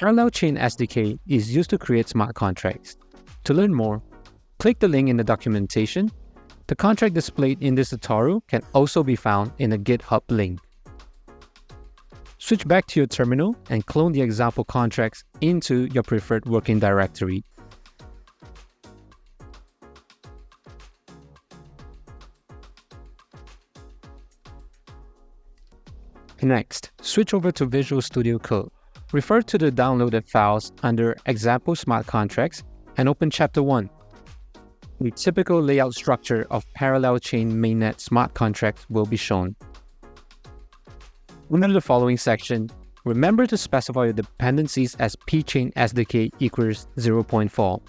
ParallelChain SDK is used to create smart contracts. To learn more, click the link in the documentation. The contract displayed in this tutorial can also be found in a GitHub link. Switch back to your terminal and clone the example contracts into your preferred working directory. Next, switch over to Visual Studio Code. Refer to the downloaded files under Example Smart Contracts and open Chapter 1. The typical layout structure of ParallelChain mainnet smart contracts will be shown. Under the following section, remember to specify your dependencies as pchain SDK equals 0.4.